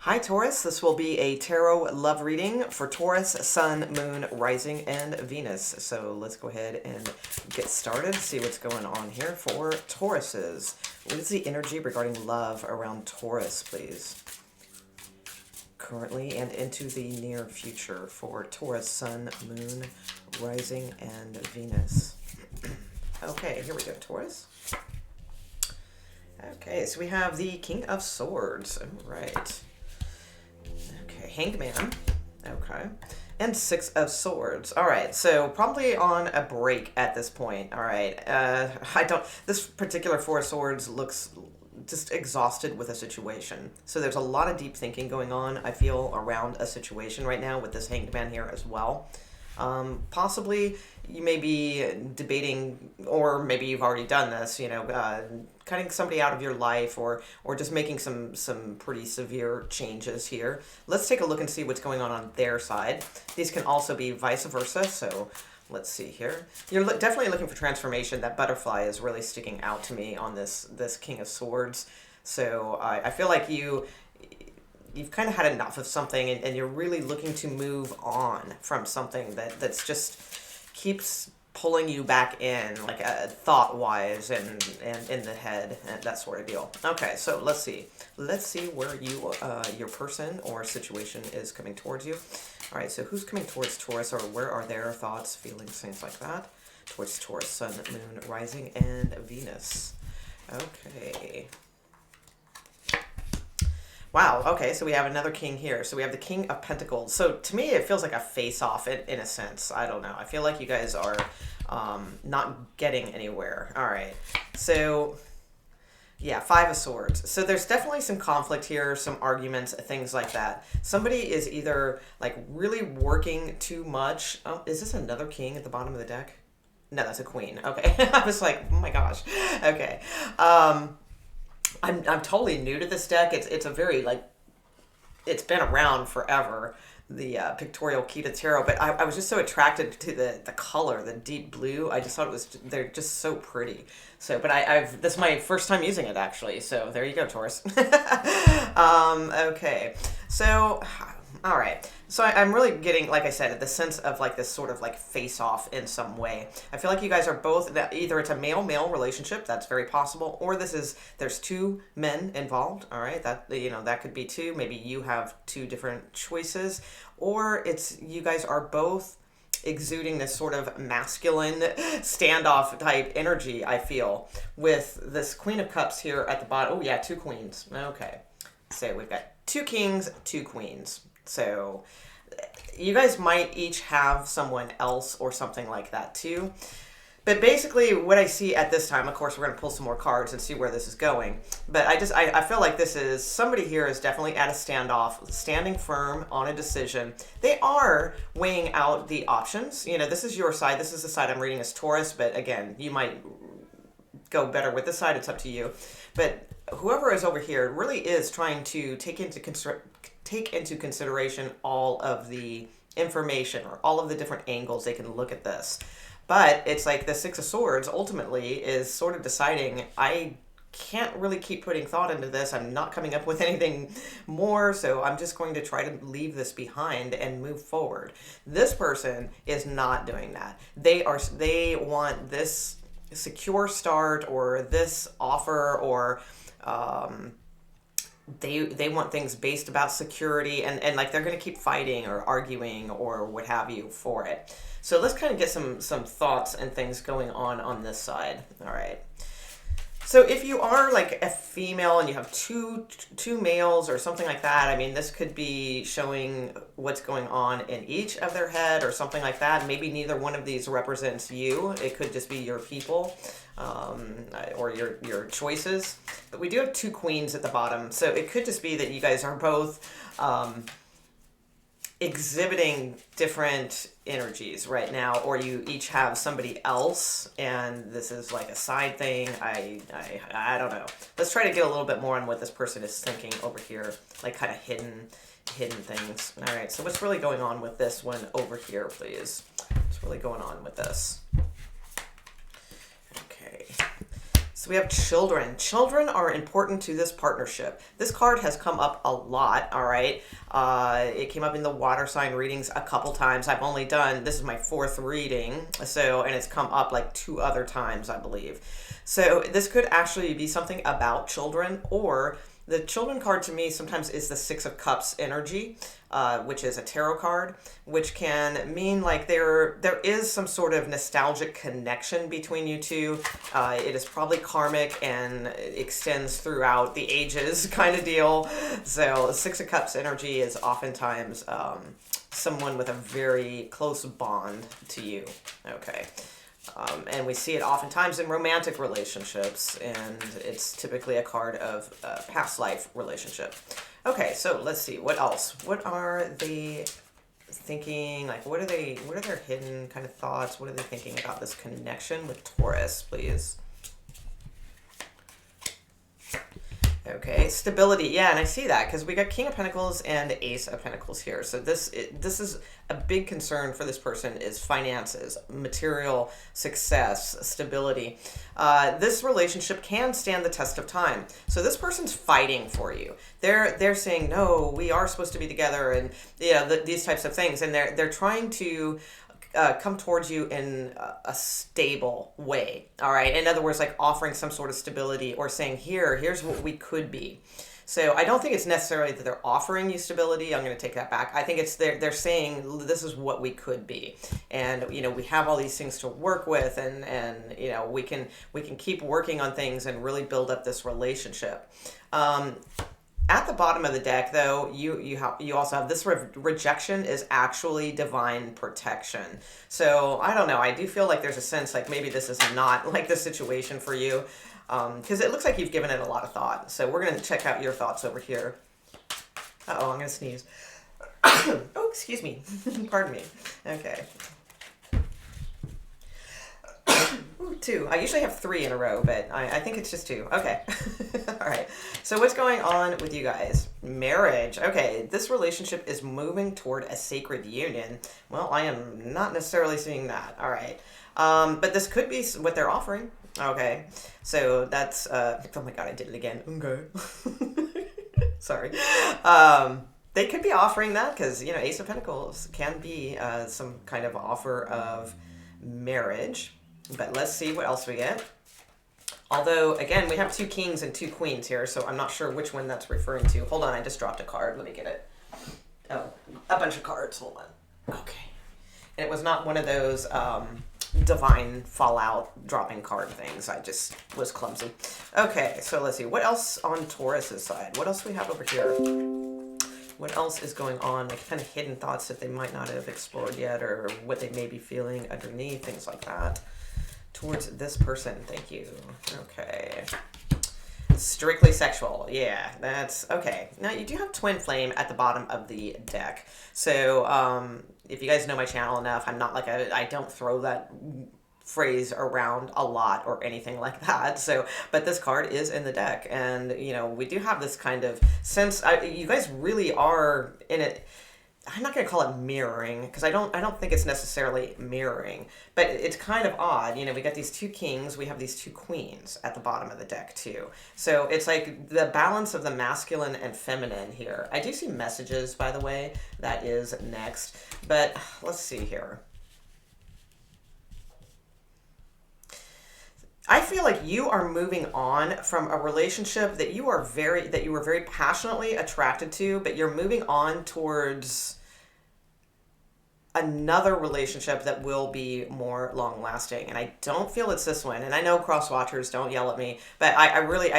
Hi Taurus, this will be a tarot love reading for Taurus, Sun, Moon, Rising, and Venus. So let's go ahead and get started, see what's going on here for Tauruses. What is the energy regarding love around Taurus, please? Currently and into the near future for Taurus, Sun, Moon, Rising, and Venus. Okay, here we go, Taurus. Okay, so we have the King of Swords. All right. Okay, Hanged Man. Okay. And Six of Swords. All right, so probably on a break at this point. All right. This particular Four of Swords looks just exhausted with a situation. So there's a lot of deep thinking going on, I feel, around a situation right now with this Hanged Man here as well. Possibly you may be debating, or maybe you've already done this, cutting somebody out of your life or just making some pretty severe changes here. Let's take a look and see what's going on their side. These can also be vice versa, so let's see here. You're definitely looking for transformation. That butterfly is really sticking out to me on this King of Swords. So I feel like you've kind of had enough of something and you're really looking to move on from something that's just keeps pulling you back in, like thought-wise and in the head and that sort of deal. Okay, so let's see where your person or situation is coming towards you. All right, so who's coming towards Taurus, or where are their thoughts, feelings, things like that towards Taurus, Sun, Moon, Rising, and Venus? Okay. Wow, okay, so we have another king here. So we have the King of Pentacles. So to me, it feels like a face-off in a sense. I don't know. I feel like you guys are not getting anywhere. All right, so yeah, Five of Swords. So there's definitely some conflict here, some arguments, things like that. Somebody is either like really working too much. Oh, is this another king at the bottom of the deck? No, that's a queen. Okay, I was like, oh my gosh. Okay. I'm totally new to this deck. It's a very, it's been around forever, the Pictorial Key to Tarot, but I was just so attracted to the color, the deep blue. I just thought they're just so pretty. So, but this is my first time using it, actually. So there you go, Taurus. Okay. So, all right. So I'm really getting, like I said, the sense of like this sort of like face-off in some way. I feel like you guys are both, either it's a male-male relationship, that's very possible, or there's two men involved, all right? That could be two. Maybe you have two different choices, or it's you guys are both exuding this sort of masculine standoff type energy, I feel, with this Queen of Cups here at the bottom. Oh yeah, two queens. Okay. So we've got two kings, two queens. So you guys might each have someone else or something like that too. But basically what I see at this time, of course, we're going to pull some more cards and see where this is going. But I feel like somebody here is definitely at a standoff, standing firm on a decision. They are weighing out the options. This is your side. This is the side I'm reading as Taurus. But again, you might go better with this side. It's up to you. But whoever is over here really is trying to take into consideration all of the information or all of the different angles they can look at this. But it's like the Six of Swords ultimately is sort of deciding, I can't really keep putting thought into this. I'm not coming up with anything more, so I'm just going to try to leave this behind and move forward. This person is not doing that. They want this secure start or this offer, or they want things based about security, and like they're going to keep fighting or arguing or what have you for it. So let's kind of get some thoughts and things going on this side. All right. So if you are like a female and you have two males or something like that, I mean, this could be showing what's going on in each of their head or something like that. Maybe neither one of these represents you. It could just be your people or your choices. But we do have two queens at the bottom. So it could just be that you guys are both exhibiting different energies right now, or you each have somebody else and this is like a side thing. I don't know. Let's try to get a little bit more on what this person is thinking over here, like kind of hidden things. All right, so what's really going on with this one over here, please? What's really going on with this? Okay. So we have children. Children are important to this partnership. This card has come up a lot, all right? It came up in the water sign readings a couple times. I've only done, this is my 4th reading, so, and it's come up like 2 other times, I believe. So this could actually be something about children, or the children card to me sometimes is the 6 of Cups energy, which is a tarot card, which can mean like there is some sort of nostalgic connection between you two. It is probably karmic and extends throughout the ages kind of deal. So 6 of Cups energy is oftentimes someone with a very close bond to you. Okay. And we see it oftentimes in romantic relationships, and it's typically a card of a past life relationship. Okay, so let's see, what else? What are they thinking? Like, what are their hidden kind of thoughts? What are they thinking about this connection with Taurus, please? Okay, stability. Yeah, and I see that because we got King of Pentacles and Ace of Pentacles here. So this is a big concern for this person is finances, material success, stability. This relationship can stand the test of time. So this person's fighting for you. They're saying, no, we are supposed to be together, and these types of things, and they're trying to come towards you in a stable way. All right. In other words, like offering some sort of stability or saying, here's what we could be. So I don't think it's necessarily that they're offering you stability. I'm going to take that back. I think it's they're saying this is what we could be, and we have all these things to work with, and we can keep working on things and really build up this relationship. At the bottom of the deck, though, you also have this rejection is actually divine protection. So I don't know. I do feel like there's a sense like maybe this is not like the situation for you, because it looks like you've given it a lot of thought. So we're going to check out your thoughts over here. Uh-oh, I'm going to sneeze. Oh, excuse me. Pardon me. Okay. Ooh, 2. I usually have 3 in a row, but I think it's just 2. Okay. All right. So what's going on with you guys? Marriage. Okay. This relationship is moving toward a sacred union. Well, I am not necessarily seeing that. All right. But this could be what they're offering. Okay. So that's, oh my God, I did it again. Okay. Sorry. They could be offering that because, Ace of Pentacles can be some kind of offer of marriage. But let's see what else we get. Although, again, we have 2 kings and 2 queens here, so I'm not sure which one that's referring to. Hold on, I just dropped a card. Let me get it. Oh, a bunch of cards. Hold on. Okay. And it was not one of those divine fallout dropping card things. I just was clumsy. Okay, so let's see. What else on Taurus's side? What else do we have over here? What else is going on? Like kind of hidden thoughts that they might not have explored yet, or what they may be feeling underneath, things like that. Towards this person. Thank you. Okay. Strictly sexual. Yeah, that's okay. Now you do have twin flame at the bottom of the deck. So if you guys know my channel enough, I'm not like I don't throw that phrase around a lot or anything like that. So, but this card is in the deck, and we do have this kind of sense. You guys really are in it. I'm not going to call it mirroring because I don't think it's necessarily mirroring, but it's kind of odd. We got these 2 kings, we have these 2 queens at the bottom of the deck too. So it's like the balance of the masculine and feminine here. I do see messages, by the way, that is next, but let's see here. I feel like you are moving on from a relationship that you were very passionately attracted to, but you're moving on towards another relationship that will be more long lasting. And I don't feel it's this one. And I know cross watchers, don't yell at me, but I really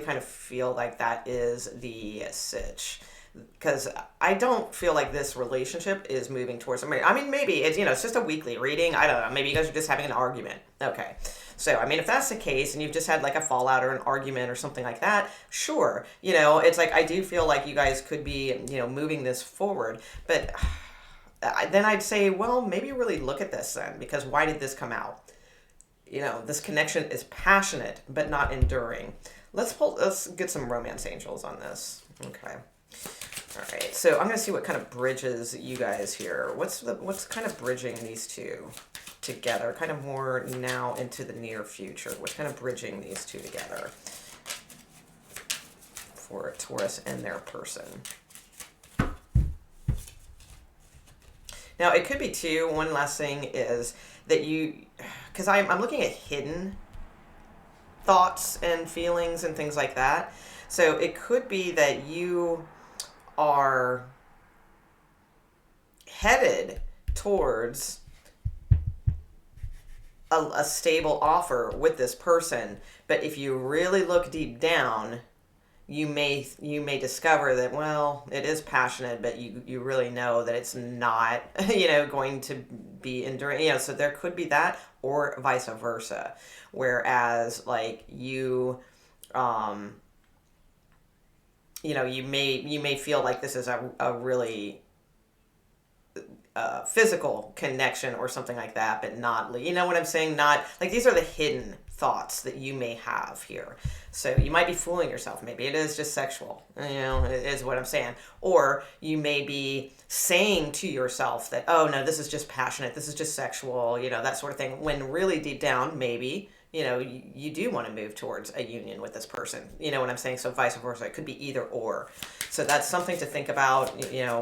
kind of feel like that is the sitch. Because I don't feel like this relationship is moving towards somebody. I mean, maybe it's, it's just a weekly reading. I don't know. Maybe you guys are just having an argument. Okay. So, I mean, if that's the case and you've just had like a fallout or an argument or something like that, sure. It's like I do feel like you guys could be, moving this forward. But then I'd say, well, maybe really look at this then, because why did this come out? This connection is passionate but not enduring. Let's get some romance angels on this. Okay. All right. So I'm going to see what kind of bridges you guys here. What's kind of bridging these two? together, kind of more now into the near future. What's kind of bridging these two together for Taurus and their person? Now, it could be too, one last thing is that because I'm looking at hidden thoughts and feelings and things like that. So it could be that you are headed towards a stable offer with this person, but if you really look deep down, you may discover that, well, it is passionate, but you really know that it's not going to be enduring, so there could be that, or vice versa, whereas like you may feel like this is a really physical connection or something like that, but not, you know what I'm saying? Not like, these are the hidden thoughts that you may have here. So you might be fooling yourself. Maybe it is just sexual, is what I'm saying. Or you may be saying to yourself that, oh no, this is just passionate, this is just sexual, that sort of thing. When really deep down, maybe, you do want to move towards a union with this person. You know what I'm saying? So vice versa. It could be either or. So that's something to think about,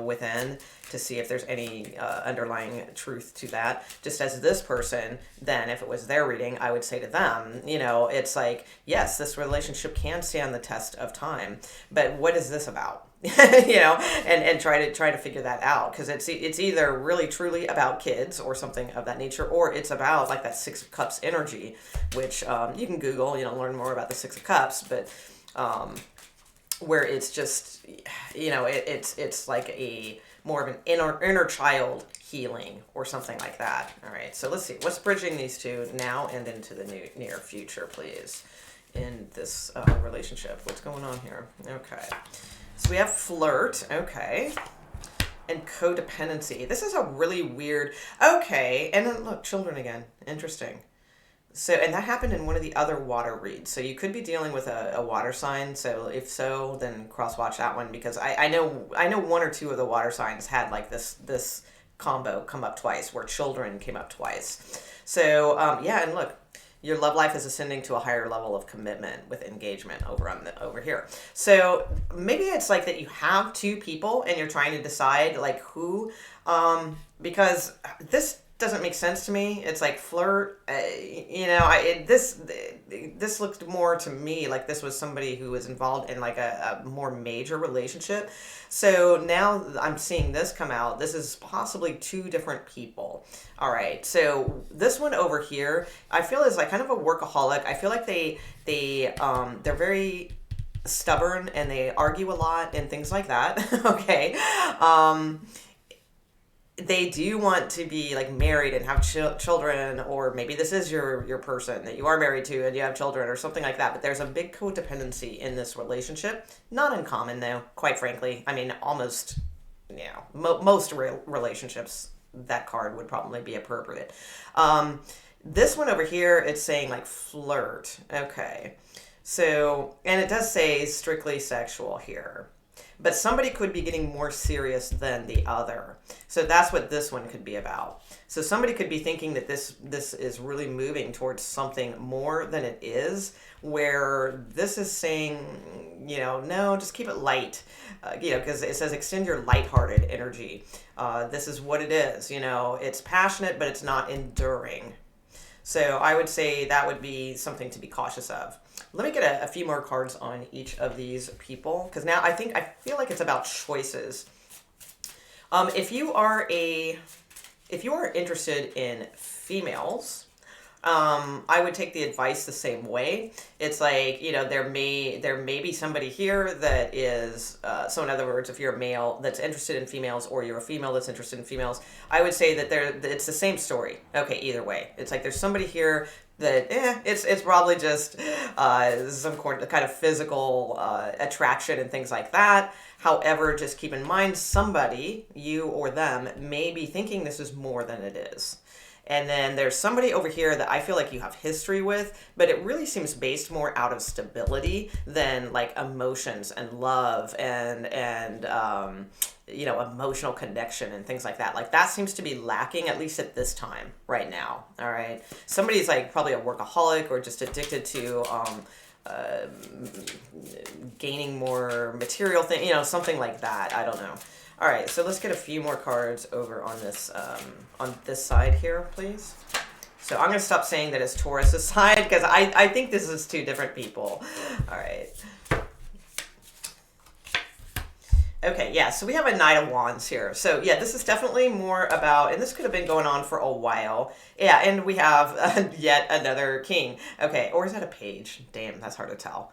within, to see if there's any underlying truth to that. Just as this person, then, if it was their reading, I would say to them, it's like, yes, this relationship can stand the test of time, but what is this about? And try to figure that out, because it's either really truly about kids or something of that nature, or it's about like that Six of Cups energy, which you can Google, learn more about the Six of Cups, but where it's just, it's like a more of an inner child healing or something like that. All right, so let's see what's bridging these two now and into the near future, please, in this relationship. What's going on here? Okay. So we have flirt, okay, and codependency. This is a really weird, okay, and then look, children again, interesting. So, and that happened in one of the other water reads. So you could be dealing with a water sign. So if so, then cross-watch that one, because I know one or two of the water signs had like this combo come up twice, where children came up twice. So yeah, and look, your love life is ascending to a higher level of commitment with engagement over here. So maybe it's like that you have two people and you're trying to decide like who, because this doesn't make sense to me. It's like flirt, this looked more to me like this was somebody who was involved in like a more major relationship. So now I'm seeing this come out. This is possibly two different people. All right. So this one over here, I feel is like kind of a workaholic. I feel like they're very stubborn and they argue a lot and things like that. Okay. They do want to be like married and have children, or maybe this is your person that you are married to and you have children or something like that. But there's a big codependency in this relationship. Not uncommon though, quite frankly. I mean, almost, most relationships, that card would probably be appropriate. This one over here, it's saying like flirt. Okay. So, and it does say strictly sexual here. But somebody could be getting more serious than the other. So that's what this one could be about. So somebody could be thinking that this is really moving towards something more than it is, where this is saying, no, just keep it light. Because it says extend your lighthearted energy. This is what it is. It's passionate, but it's not enduring. So I would say that would be something to be cautious of. Let me get a few more cards on each of these people, because now I feel like it's about choices. If you are interested in females, I would take the advice the same way. It's like, there may be somebody here that is, so in other words, if you're a male that's interested in females, or you're a female that's interested in females, I would say that it's the same story. Okay, either way. It's like there's somebody here that, it's probably just some kind of physical attraction and things like that. However, just keep in mind, somebody, you or them, may be thinking this is more than it is. And then there's somebody over here that I feel like you have history with, but it really seems based more out of stability than like emotions and love and emotional connection and things like that. Like that seems to be lacking, at least at this time right now. All right. Somebody's like probably a workaholic or just addicted to uh, gaining more material thing, something like that. I don't know. All right, so let's get a few more cards over on this side here, please. So I'm going to stop saying that it's Taurus's side because I think this is two different people. All right. Okay, yeah, so we have a Knight of Wands here. So yeah, this is definitely more about, and this could have been going on for a while. Yeah, and we have yet another king. Okay, or is that a page? Damn, that's hard to tell.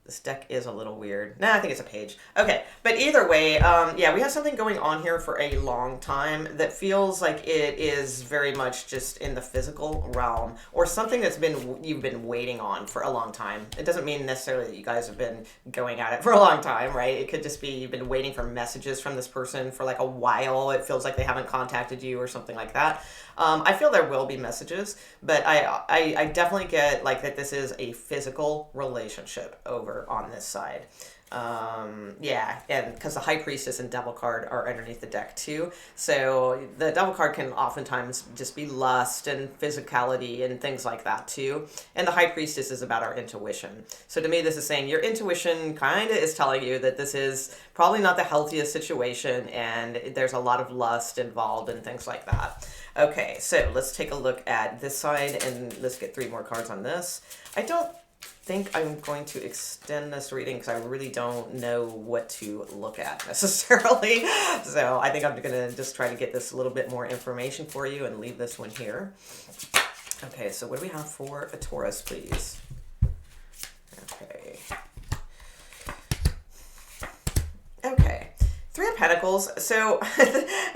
This deck is a little weird. Nah, I think it's a page. Okay, but either way, yeah, we have something going on here for a long time that feels like it is very much just in the physical realm or something that's you've been waiting on for a long time. It doesn't mean necessarily that you guys have been going at it for a long time, right? It could just be you've been waiting for messages from this person for like a while. It feels like they haven't contacted you or something like that. I feel there will be messages, but I definitely get like that this is a physical relationship over on this side. Yeah, and because the High Priestess and Devil card are underneath the deck too. So the Devil card can oftentimes just be lust and physicality and things like that too. And the High Priestess is about our intuition. So to me, this is saying your intuition kind of is telling you that this is probably not the healthiest situation and there's a lot of lust involved and things like that. Okay, so let's take a look at this side and let's get 3 more cards on this. I don't think I'm going to extend this reading because I really don't know what to look at necessarily. So I think I'm going to just try to get this a little bit more information for you and leave this one here. Okay, so what do we have for a Taurus, please? Okay. Okay. 3 of Pentacles. So,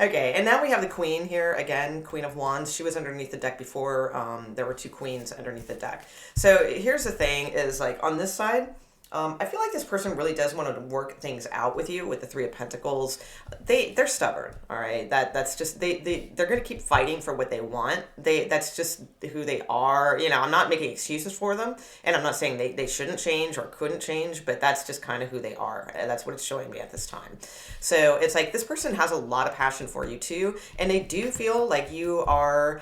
okay, and now we have the Queen here again, Queen of Wands. She was underneath the deck before. There were 2 queens underneath the deck. So here's the thing: is like on this side, I feel like this person really does want to work things out with you with the 3 of Pentacles. They're stubborn, all right? That's just they're going to keep fighting for what they want. That's just who they are. I'm not making excuses for them, and I'm not saying they shouldn't change or couldn't change, but that's just kind of who they are. That's what it's showing me at this time. So it's like this person has a lot of passion for you too, and they do feel like you are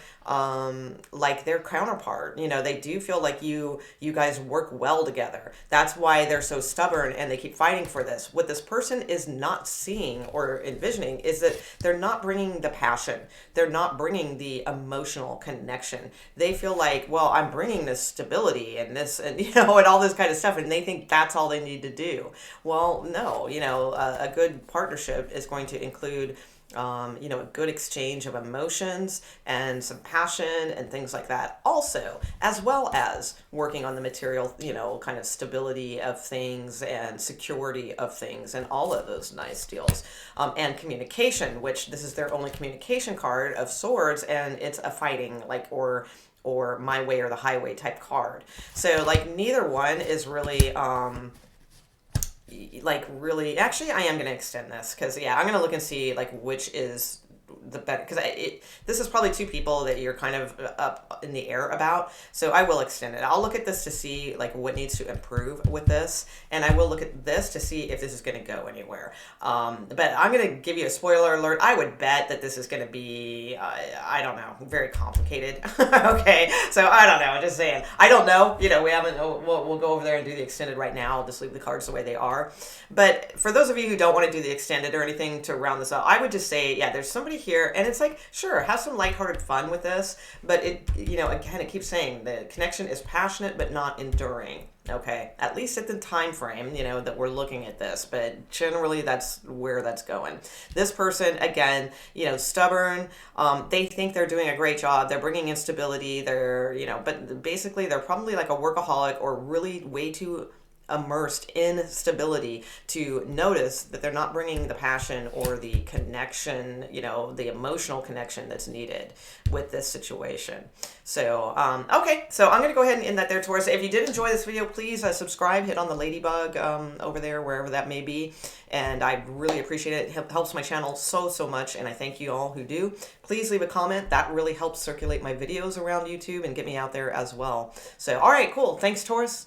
like their counterpart. They do feel like you guys work well together. That's why they're so stubborn and they keep fighting for this. What this person is not seeing or envisioning is that they're not bringing the passion. They're not bringing the emotional connection. They feel like, well, I'm bringing this stability and this and and all this kind of stuff, and they think that's all they need to do. Well, no, a good partnership is going to include a good exchange of emotions and some passion and things like that also, as well as working on the material, kind of stability of things and security of things and all of those nice deals. And communication, which this is their only communication card of swords, and it's a fighting, like, or my way or the highway type card. So like neither one is really really, actually I am going to extend this because I'm going to look and see like which is the better, because this is probably 2 people that you're kind of up in the air about, so I will extend it. I'll look at this to see like what needs to improve with this, and I will look at this to see if this is going to go anywhere. But I'm going to give you a spoiler alert. I would bet that this is going to be I don't know, very complicated. Okay, so I don't know, I'm just saying, I don't know, we haven't, we'll go over there and do the extended right now. I'll just leave the cards the way they are. But for those of you who don't want to do the extended or anything to round this up, I would just say, yeah, there's somebody here, and it's like, sure, have some lighthearted fun with this, but it, again, it keeps saying the connection is passionate but not enduring. Okay, at least at the time frame, that we're looking at this, but generally that's where that's going. This person, again, stubborn. They think they're doing a great job. They're bringing in stability. They're, but basically they're probably like a workaholic or really way too immersed in stability to notice that they're not bringing the passion or the connection, the emotional connection that's needed with this situation. So, okay, so I'm going to go ahead and end that there, Taurus. If you did enjoy this video, please subscribe, hit on the ladybug over there, wherever that may be. And I really appreciate it. It helps my channel so, so much, and I thank you all who do. Please leave a comment. That really helps circulate my videos around YouTube and get me out there as well. So, all right, cool. Thanks, Taurus.